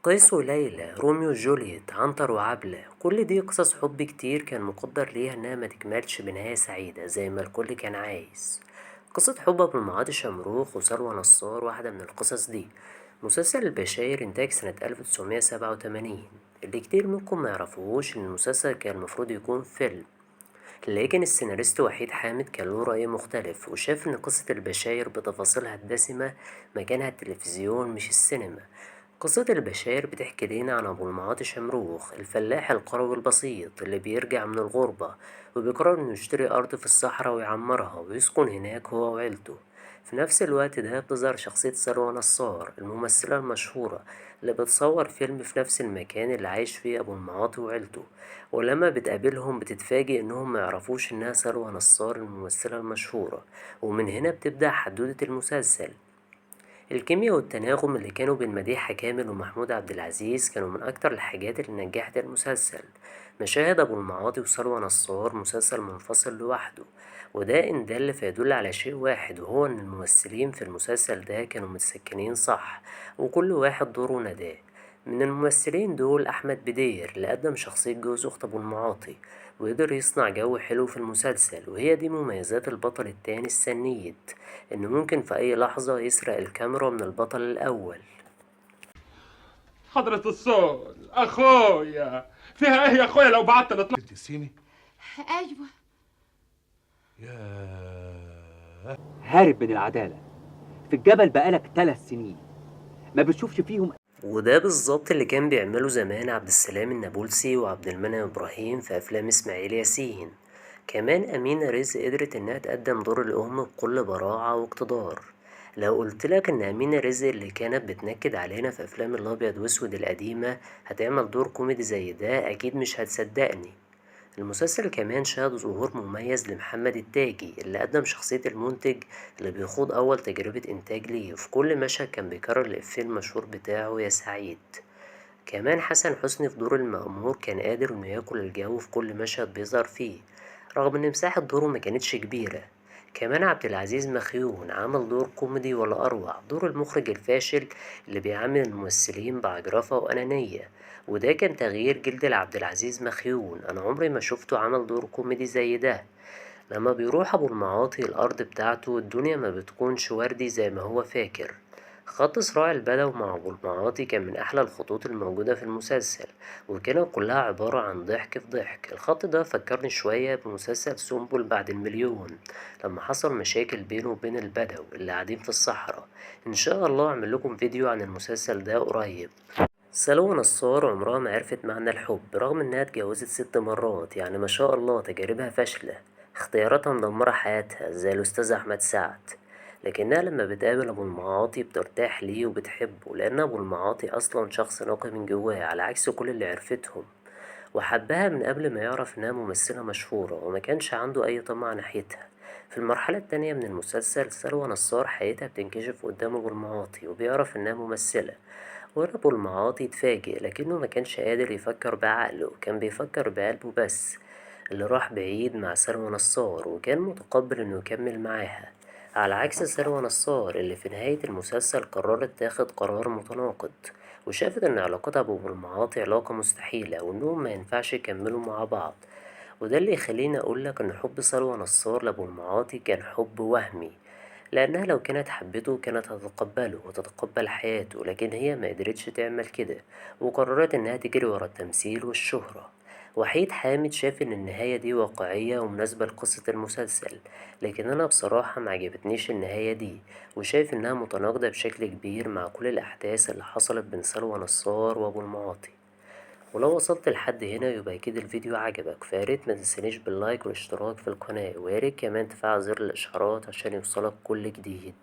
قيس وليلى، روميو وجولييت، عنتر وعبلة، كل دي قصص حب كتير كان مقدر ليها انها ما تكملش بنهاية سعيدة زي ما الكل كان عايز. قصة حب ابو المعاطي شمروخ وسلوى نصار واحدة من القصص دي. مسلسل البشاير انتاج سنة 1987. اللي كتير منكم ما يعرفوهوش ان المسلسل كان المفروض يكون فيلم، لكن السيناريست وحيد حامد كان له رأي مختلف وشاف إن قصة البشاير بتفاصيلها الدسمة مكانها التلفزيون مش السينما. قصة البشاير بتحكي لينا عن أبو المعاطي شمروخ، الفلاح القروي البسيط اللي بيرجع من الغربة وبيقرر إنه يشتري أرض في الصحراء ويعمرها ويسكن هناك هو وعيلته. في نفس الوقت ده بتظهر شخصية سلوى نصار الممثلة المشهورة اللي بتصور فيلم في نفس المكان اللي عايش فيه أبو المعاطي وعيلته، ولما بتقابلهم بتتفاجئ إنهم معرفوش إنها سلوى نصار الممثلة المشهورة. ومن هنا بتبدأ حدوتة المسلسل. الكيمياء والتناغم اللي كانوا بين مديحة كامل ومحمود عبد العزيز كانوا من أكتر الحاجات اللي نجحت المسلسل. مشاهد أبو المعاطي وسلوى نصار مسلسل منفصل لوحده، وده إن دل فيدل على شيء واحد، وهو إن الممثلين في المسلسل ده كانوا متسكنين صح، وكل واحد دوره نداه. من الممثلين دول أحمد بدير اللي قدم شخصية جوز أخت أبو المعاطي وقدر يصنع جو حلو في المسلسل، وهي دي مميزات البطل التاني السنيد، إنه ممكن في أي لحظة يسرق الكاميرا من البطل الأول. حضرة الصول اخويا، فيها ايه يا اخويا لو بعت نطلع؟ انت السيمي؟ ايوه. ياه. هارب من العدالة. في الجبل بقالك 3 سنين ما بتشوفش فيهم. وده بالظبط اللي كان بيعمله زمان عبد السلام النابلسي وعبد المنعم إبراهيم في أفلام إسماعيل ياسين. كمان أمينة رزق قدرت إنها تقدم دور الأم بكل براعة واقتدار. لو قلتلك إن أمينة رزق اللي كانت بتنكد علينا في أفلام الأبيض وأسود القديمة هتعمل دور كوميدي زي ده أكيد مش هتصدقني. المسلسل كمان شهد ظهور مميز لمحمد التاجي اللي قدم شخصية المنتج اللي بيخوض أول تجربة إنتاج ليه، وفي كل مشهد كان بيكرر الإفيه المشهور بتاعه يا سعيد. كمان حسن حسني في دور المأمور كان قادر إنه ياكل الجو في كل مشهد بيظهر فيه، رغم إن مساحة دوره مكانتش كبيرة. كمان عبد العزيز مخيون عمل دور كوميدي ولا أروع، دور المخرج الفاشل اللي بيعامل الممثلين بعجرفة وأنانية، وده كان تغيير جلد لعبد العزيز مخيون. أنا عمري ما شفته عمل دور كوميدي زي ده. لما بيروح أبو المعاطي الأرض بتاعته الدنيا ما بتكونش وردي زي ما هو فاكر. خط صراع البدو مع أبو المعاطي كان من أحلى الخطوط الموجودة في المسلسل، وكانت كلها عبارة عن ضحك في ضحك. الخط ده فكرني شوية بمسلسل سنبل بعد المليون، لما حصل مشاكل بينه وبين البدو اللي قاعدين في الصحراء. إن شاء الله أعمل لكم فيديو عن المسلسل ده قريب. سلوى نصار عمرها ما عرفت معنى الحب رغم إنها اتجوزت 6 مرات، يعني ما شاء الله تجاربها فاشلة، اختياراتها مدمرة حياتها زي الأستاذ أحمد سعد. لكنها لما بتقابل أبو المعاطي بترتاح ليه وبتحبه، لأن أبو المعاطي أصلا شخص نقي من جواه على عكس كل اللي عرفتهم، وحبها من قبل ما يعرف إنها ممثلة مشهورة وما كانش عنده أي طمع ناحيتها. في المرحلة التانية من المسلسل سلوى نصار حياتها بتنكشف قدام أبو المعاطي وبيعرف إنها ممثلة، وهنا أبو المعاطي اتفاجئ لكنه ما كانش قادر يفكر بعقله، كان بيفكر بقلبه بس. اللي راح بعيد مع سلوى نصار وكان متقبل إنه يكمل معاها، على عكس سلوى نصار اللي في نهاية المسلسل قررت تاخد قرار متناقض، وشافت إن علاقتها بأبو المعاطي علاقة مستحيلة وإنهم ما ينفعش يكملوا مع بعض. وده اللي يخليني أقولك إن حب سلوى نصار لأبو المعاطي كان حب وهمي، لأنها لو كانت حبته كانت هتتقبله وتتقبل حياته، لكن هي ما قدرتش تعمل كده وقررت إنها تجري ورا التمثيل والشهرة. وحيد حامد شاف إن النهاية دي واقعية ومناسبة لقصة المسلسل، لكن أنا بصراحة معجبتنيش النهاية دي، وشايف إنها متناقضة بشكل كبير مع كل الأحداث اللي حصلت بين سلوى نصار وأبو المعاطي. ولو وصلت لحد هنا يبقى كده الفيديو عجبك، فياريت متنسانيش باللايك والاشتراك في القناة، وياريت كمان تفعل زر الإشعارات عشان يوصلك كل جديد.